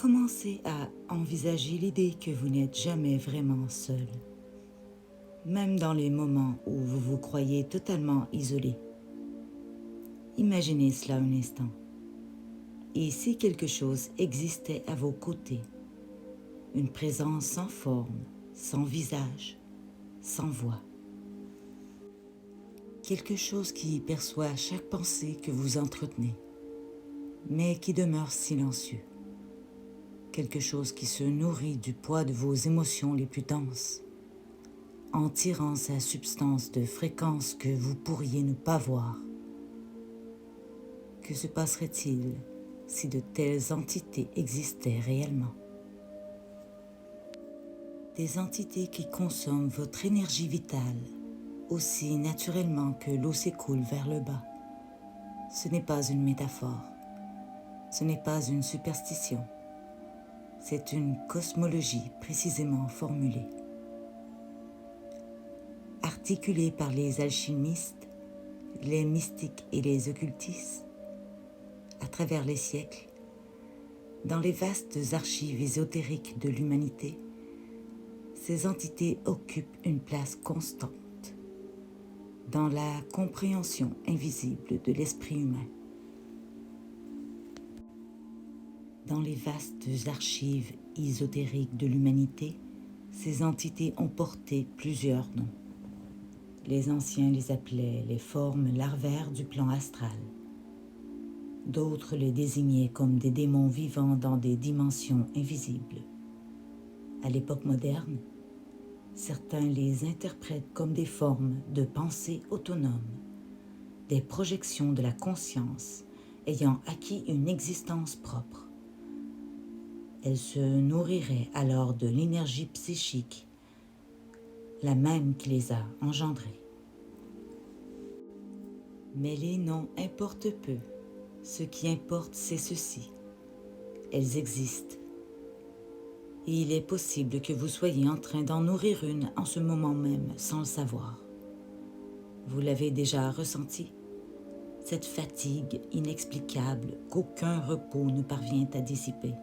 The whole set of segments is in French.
Commencez à envisager l'idée que vous n'êtes jamais vraiment seul, même dans les moments où vous vous croyez totalement isolé. Imaginez cela un instant. Et si quelque chose existait à vos côtés, une présence sans forme, sans visage, sans voix, quelque chose qui perçoit chaque pensée que vous entretenez, mais qui demeure silencieux, quelque chose qui se nourrit du poids de vos émotions les plus denses, en tirant sa substance de fréquences que vous pourriez ne pas voir. Que se passerait-il si de telles entités existaient réellement? Des entités qui consomment votre énergie vitale aussi naturellement que l'eau s'écoule vers le bas. Ce n'est pas une métaphore, ce n'est pas une superstition, c'est une cosmologie précisément formulée. Articulée par les alchimistes, les mystiques et les occultistes, à travers les siècles, dans les vastes archives ésotériques de l'humanité, ces entités occupent une place constante dans la compréhension invisible de l'esprit humain. Dans les vastes archives ésotériques de l'humanité, ces entités ont porté plusieurs noms. Les anciens les appelaient les formes larvaires du plan astral. D'autres les désignaient comme des démons vivant dans des dimensions invisibles. À l'époque moderne, certains les interprètent comme des formes de pensée autonomes, des projections de la conscience ayant acquis une existence propre. Elles se nourriraient alors de l'énergie psychique, la même qui les a engendrées. Mais les noms importent peu. Ce qui importe, c'est ceci. Elles existent. Et il est possible que vous soyez en train d'en nourrir une en ce moment même, sans le savoir. Vous l'avez déjà ressenti, cette fatigue inexplicable qu'aucun repos ne parvient à dissiper.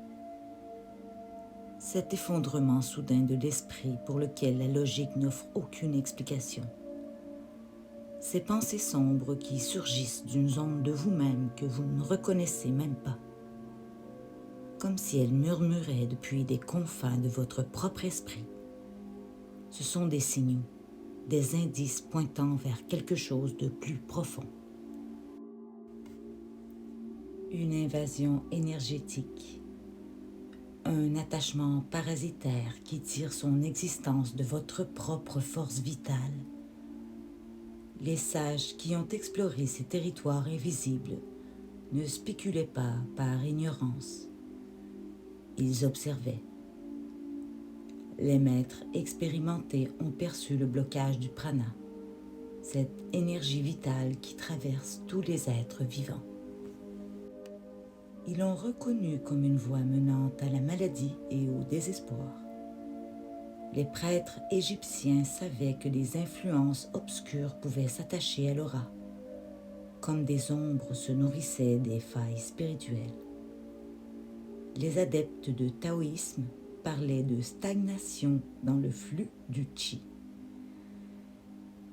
Cet effondrement soudain de l'esprit pour lequel la logique n'offre aucune explication. Ces pensées sombres qui surgissent d'une zone de vous-même que vous ne reconnaissez même pas. Comme si elles murmuraient depuis des confins de votre propre esprit. Ce sont des signaux, des indices pointant vers quelque chose de plus profond. Une invasion énergétique, un attachement parasitaire qui tire son existence de votre propre force vitale. Les sages qui ont exploré ces territoires invisibles ne spéculaient pas par ignorance. Ils observaient. Les maîtres expérimentés ont perçu le blocage du prana, cette énergie vitale qui traverse tous les êtres vivants. Ils l'ont reconnue comme une voie menant à la maladie et au désespoir. Les prêtres égyptiens savaient que des influences obscures pouvaient s'attacher à l'aura, comme des ombres se nourrissaient des failles spirituelles. Les adeptes de taoïsme parlaient de stagnation dans le flux du chi.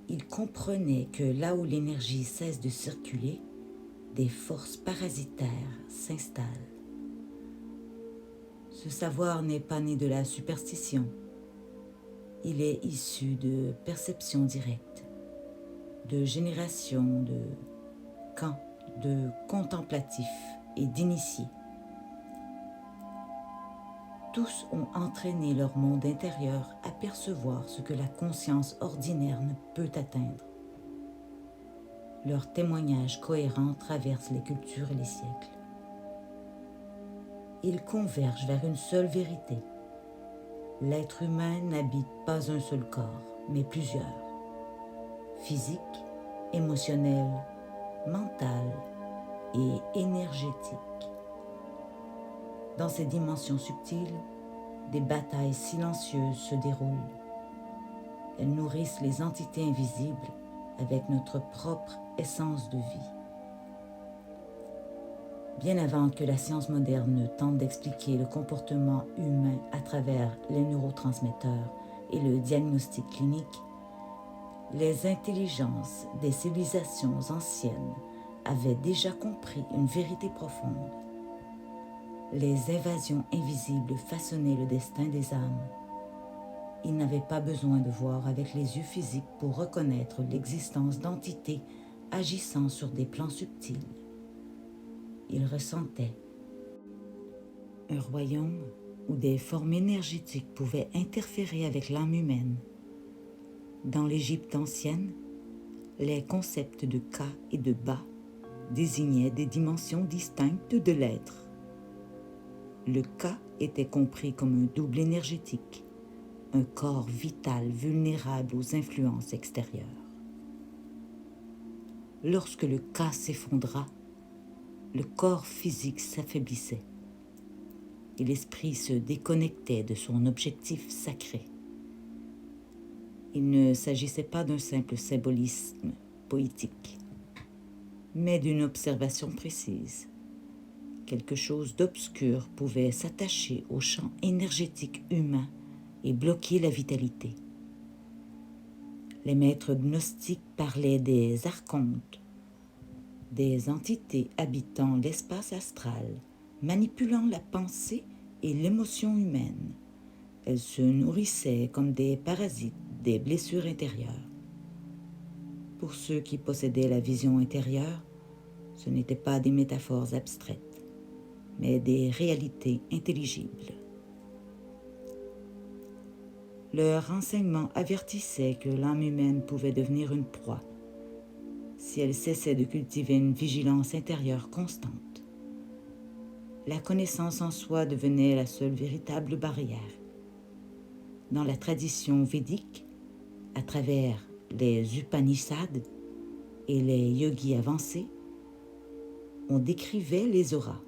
Ils comprenaient que là où l'énergie cesse de circuler, des forces parasitaires s'installent. Ce savoir n'est pas né de la superstition. Il est issu de perceptions directes, de générations de camps, de contemplatifs et d'initiés. Tous ont entraîné leur monde intérieur à percevoir ce que la conscience ordinaire ne peut atteindre. Leurs témoignages cohérents traversent les cultures et les siècles. Ils convergent vers une seule vérité. L'être humain n'habite pas un seul corps, mais plusieurs. Physique, émotionnel, mental et énergétique. Dans ces dimensions subtiles, des batailles silencieuses se déroulent. Elles nourrissent les entités invisibles avec notre propre essence de vie. Bien avant que la science moderne ne tente d'expliquer le comportement humain à travers les neurotransmetteurs et le diagnostic clinique, les intelligences des civilisations anciennes avaient déjà compris une vérité profonde. Les invasions invisibles façonnaient le destin des âmes. Ils n'avaient pas besoin de voir avec les yeux physiques pour reconnaître l'existence d'entités agissant sur des plans subtils. Ils ressentaient. Un royaume où des formes énergétiques pouvaient interférer avec l'âme humaine. Dans l'Égypte ancienne, les concepts de Ka et de Ba désignaient des dimensions distinctes de l'être. Le Ka était compris comme un double énergétique, un corps vital vulnérable aux influences extérieures. Lorsque le Ka s'effondra, le corps physique s'affaiblissait et l'esprit se déconnectait de son objectif sacré. Il ne s'agissait pas d'un simple symbolisme poétique, mais d'une observation précise. Quelque chose d'obscur pouvait s'attacher au champ énergétique humain et bloquer la vitalité. Les maîtres gnostiques parlaient des archontes, des entités habitant l'espace astral, manipulant la pensée et l'émotion humaine. Elles se nourrissaient comme des parasites des blessures intérieures. Pour ceux qui possédaient la vision intérieure, ce n'étaient pas des métaphores abstraites, mais des réalités intelligibles. Leur enseignement avertissait que l'âme humaine pouvait devenir une proie si elle cessait de cultiver une vigilance intérieure constante. La connaissance en soi devenait la seule véritable barrière. Dans la tradition védique, à travers les Upanishads et les yogis avancés, on décrivait les auras,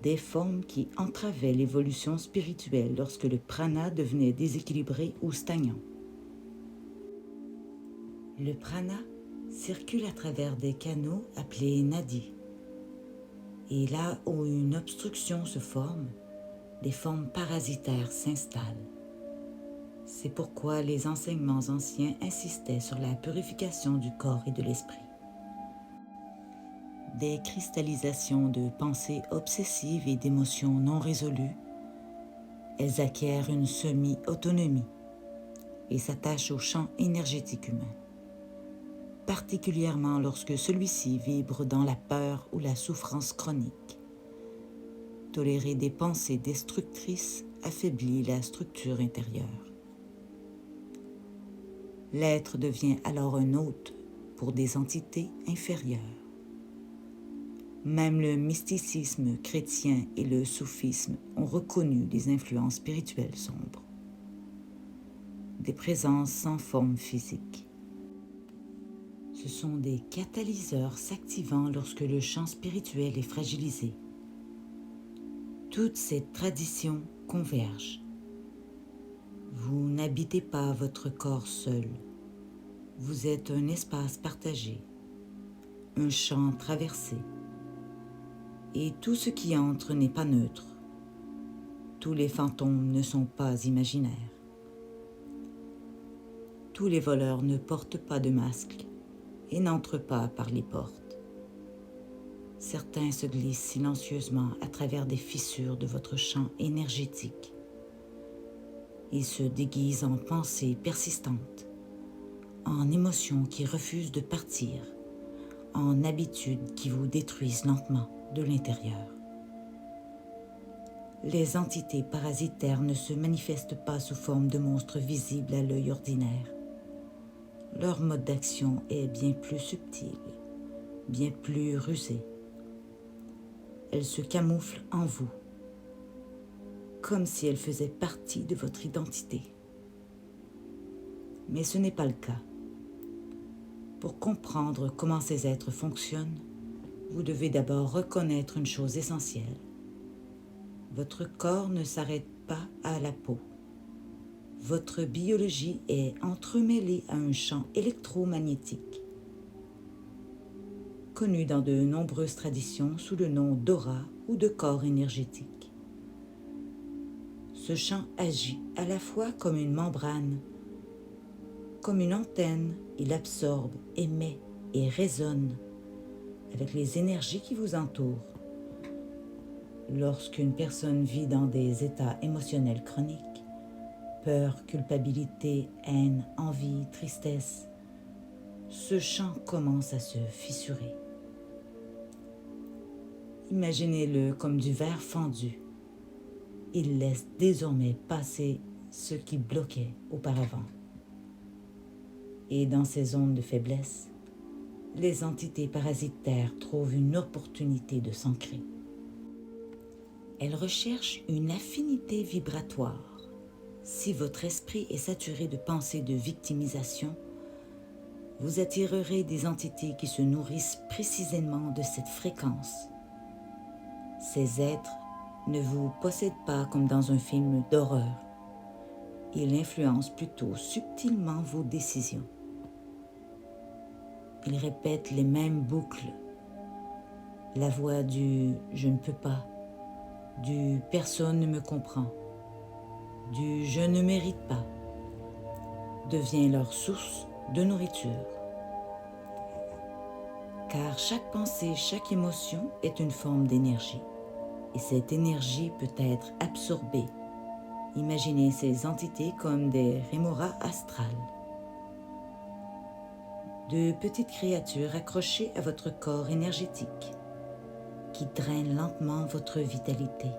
des formes qui entravaient l'évolution spirituelle lorsque le prana devenait déséquilibré ou stagnant. Le prana circule à travers des canaux appelés nadis. Et là où une obstruction se forme, des formes parasitaires s'installent. C'est pourquoi les enseignements anciens insistaient sur la purification du corps et de l'esprit. Des cristallisations de pensées obsessives et d'émotions non résolues, elles acquièrent une semi-autonomie et s'attachent au champ énergétique humain, particulièrement lorsque celui-ci vibre dans la peur ou la souffrance chronique. Tolérer des pensées destructrices affaiblit la structure intérieure. L'être devient alors un hôte pour des entités inférieures. Même le mysticisme chrétien et le soufisme ont reconnu des influences spirituelles sombres, des présences sans forme physique. Ce sont des catalyseurs s'activant lorsque le champ spirituel est fragilisé. Toutes ces traditions convergent. Vous n'habitez pas votre corps seul. Vous êtes un espace partagé, un champ traversé. Et tout ce qui entre n'est pas neutre. Tous les fantômes ne sont pas imaginaires. Tous les voleurs ne portent pas de masque et n'entrent pas par les portes. Certains se glissent silencieusement à travers des fissures de votre champ énergétique. Ils se déguisent en pensées persistantes, en émotions qui refusent de partir, en habitudes qui vous détruisent lentement de l'intérieur. Les entités parasitaires ne se manifestent pas sous forme de monstres visibles à l'œil ordinaire. Leur mode d'action est bien plus subtil, bien plus rusé. Elles se camouflent en vous, comme si elles faisaient partie de votre identité. Mais ce n'est pas le cas. Pour comprendre comment ces êtres fonctionnent, vous devez d'abord reconnaître une chose essentielle. Votre corps ne s'arrête pas à la peau. Votre biologie est entremêlée à un champ électromagnétique. connu dans de nombreuses traditions sous le nom d'aura ou de corps énergétique. Ce champ agit à la fois comme une membrane, comme une antenne. Il absorbe, émet et résonne avec les énergies qui vous entourent. Lorsqu'une personne vit dans des états émotionnels chroniques, peur, culpabilité, haine, envie, tristesse, ce champ commence à se fissurer. Imaginez-le comme du verre fendu. Il laisse désormais passer ce qui bloquait auparavant. Et dans ces zones de faiblesse, les entités parasitaires trouvent une opportunité de s'ancrer. Elles recherchent une affinité vibratoire. Si votre esprit est saturé de pensées de victimisation, vous attirerez des entités qui se nourrissent précisément de cette fréquence. Ces êtres ne vous possèdent pas comme dans un film d'horreur. Ils influencent plutôt subtilement vos décisions. Ils répètent les mêmes boucles. La voix du « je ne peux pas », du « personne ne me comprend », du « je ne mérite pas » devient leur source de nourriture. Car chaque pensée, chaque émotion est une forme d'énergie. Et cette énergie peut être absorbée. Imaginez ces entités comme des rémoras astrales. De petites créatures accrochées à votre corps énergétique qui drainent lentement votre vitalité.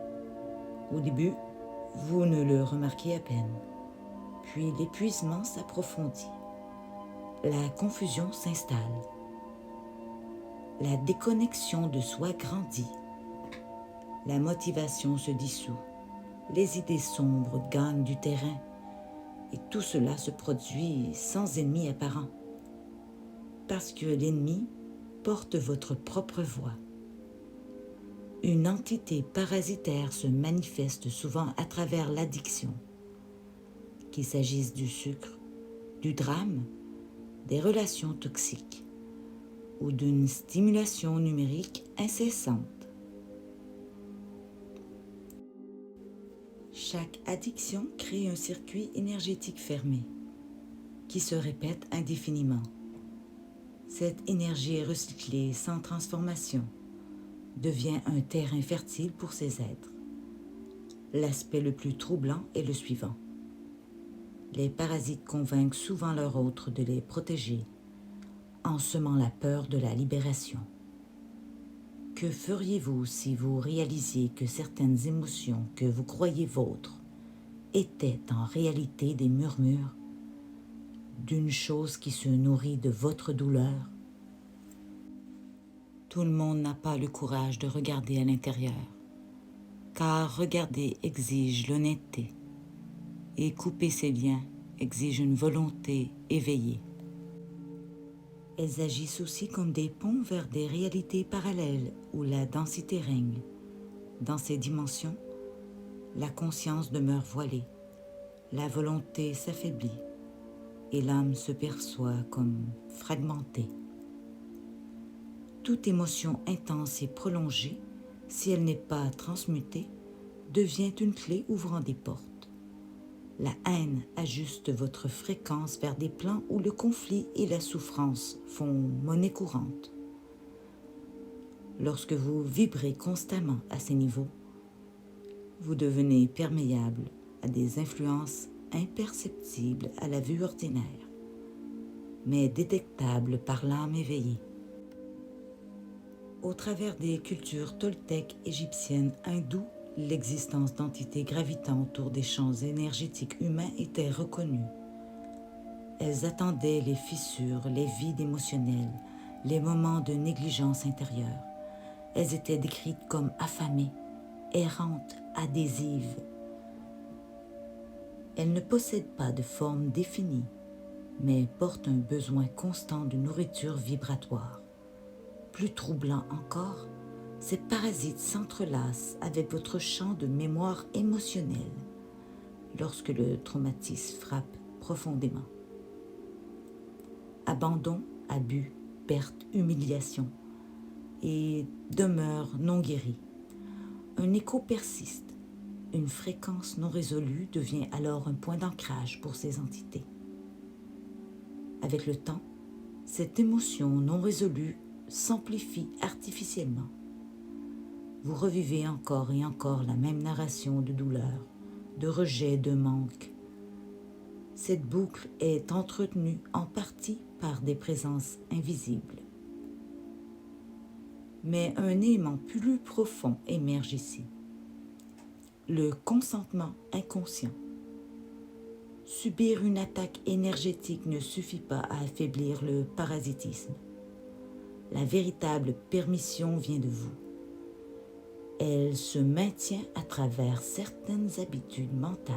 Au début, vous ne le remarquez à peine. Puis l'épuisement s'approfondit. La confusion s'installe. La déconnexion de soi grandit. La motivation se dissout. Les idées sombres gagnent du terrain. Et tout cela se produit sans ennemi apparent. Parce que l'ennemi porte votre propre voix. Une entité parasitaire se manifeste souvent à travers l'addiction, qu'il s'agisse du sucre, du drame, des relations toxiques ou d'une stimulation numérique incessante. Chaque addiction crée un circuit énergétique fermé qui se répète indéfiniment. Cette énergie est recyclée sans transformation, devient un terrain fertile pour ces êtres. L'aspect le plus troublant est le suivant. Les parasites convainquent souvent leur hôte de les protéger en semant la peur de la libération. Que feriez-vous si vous réalisiez que certaines émotions que vous croyez vôtres étaient en réalité des murmures d'une chose qui se nourrit de votre douleur? Tout le monde n'a pas le courage de regarder à l'intérieur, car regarder exige l'honnêteté et couper ces liens exige une volonté éveillée. Elles agissent aussi comme des ponts vers des réalités parallèles où la densité règne. Dans ces dimensions, la conscience demeure voilée, la volonté s'affaiblit et l'âme se perçoit comme fragmentée. Toute émotion intense et prolongée, si elle n'est pas transmutée, devient une clé ouvrant des portes. La haine ajuste votre fréquence vers des plans où le conflit et la souffrance font monnaie courante. Lorsque vous vibrez constamment à ces niveaux, vous devenez perméable à des influences imperceptibles à la vue ordinaire, mais détectables par l'âme éveillée. Au travers des cultures toltèques, égyptiennes, hindoues, l'existence d'entités gravitant autour des champs énergétiques humains était reconnue. Elles attendaient les fissures, les vides émotionnels, les moments de négligence intérieure. Elles étaient décrites comme affamées, errantes, adhésives. Elles ne possèdent pas de forme définie, mais portent un besoin constant de nourriture vibratoire. Plus troublant encore, ces parasites s'entrelacent avec votre champ de mémoire émotionnelle lorsque le traumatisme frappe profondément. Abandon, abus, perte, humiliation, et demeurent non guéris. Un écho persiste. Une fréquence non résolue devient alors un point d'ancrage pour ces entités. Avec le temps, cette émotion non résolue s'amplifie artificiellement. Vous revivez encore et encore la même narration de douleur, de rejet, de manque. Cette boucle est entretenue en partie par des présences invisibles. Mais un élément plus profond émerge ici. Le consentement inconscient. Subir une attaque énergétique ne suffit pas à affaiblir le parasitisme. La véritable permission vient de vous. Elle se maintient à travers certaines habitudes mentales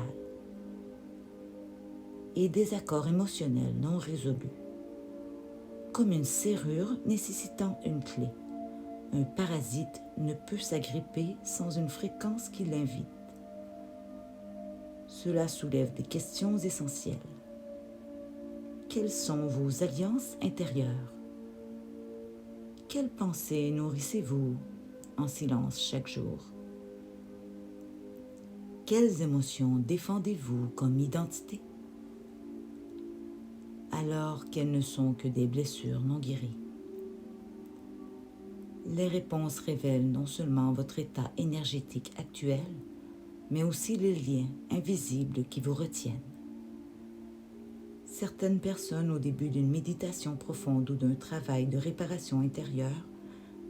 et des accords émotionnels non résolus, comme une serrure nécessitant une clé. Un parasite ne peut s'agripper sans une fréquence qui l'invite. Cela soulève des questions essentielles. Quelles sont vos alliances intérieures? Quelles pensées nourrissez-vous en silence chaque jour? Quelles émotions défendez-vous comme identité? Alors qu'elles ne sont que des blessures non guéries. Les réponses révèlent non seulement votre état énergétique actuel, mais aussi les liens invisibles qui vous retiennent. Certaines personnes, au début d'une méditation profonde ou d'un travail de réparation intérieure,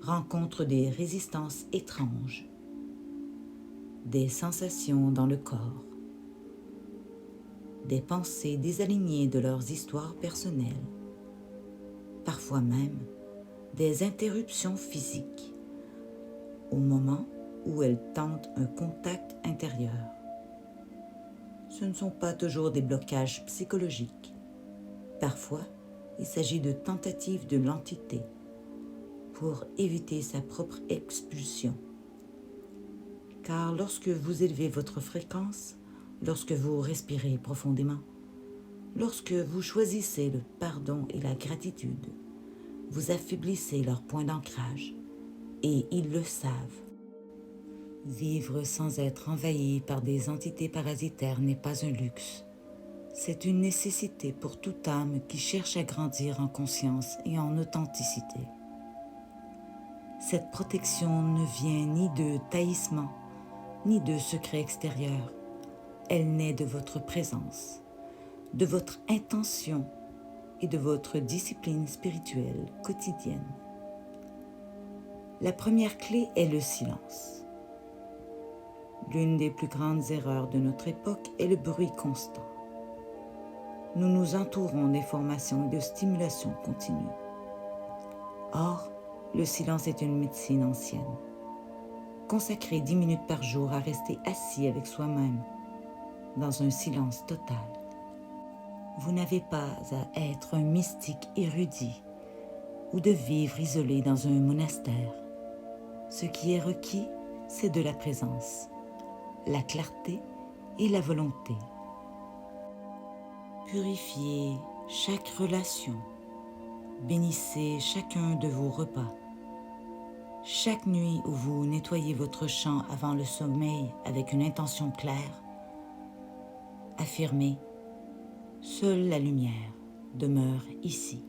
rencontrent des résistances étranges, des sensations dans le corps, des pensées désalignées de leurs histoires personnelles, parfois même des interruptions physiques au moment où elles tentent un contact intérieur. Ce ne sont pas toujours des blocages psychologiques. Parfois, il s'agit de tentatives de l'entité pour éviter sa propre expulsion. Car lorsque vous élevez votre fréquence, lorsque vous respirez profondément, lorsque vous choisissez le pardon et la gratitude, vous affaiblissez leur point d'ancrage et ils le savent. Vivre sans être envahi par des entités parasitaires n'est pas un luxe. C'est une nécessité pour toute âme qui cherche à grandir en conscience et en authenticité. Cette protection ne vient ni de taillissement, ni de secrets extérieurs. Elle naît de votre présence, de votre intention et de votre discipline spirituelle quotidienne. La première clé est le silence. L'une des plus grandes erreurs de notre époque est le bruit constant. Nous nous entourons d'informations et de stimulation continue. Or, le silence est une médecine ancienne. Consacrez 10 minutes par jour à rester assis avec soi-même, dans un silence total. Vous n'avez pas à être un mystique érudit ou de vivre isolé dans un monastère. Ce qui est requis, c'est de la présence, la clarté et la volonté. Purifiez chaque relation, bénissez chacun de vos repas. Chaque nuit où vous nettoyez votre champ avant le sommeil avec une intention claire, affirmez « Seule la lumière demeure ici ».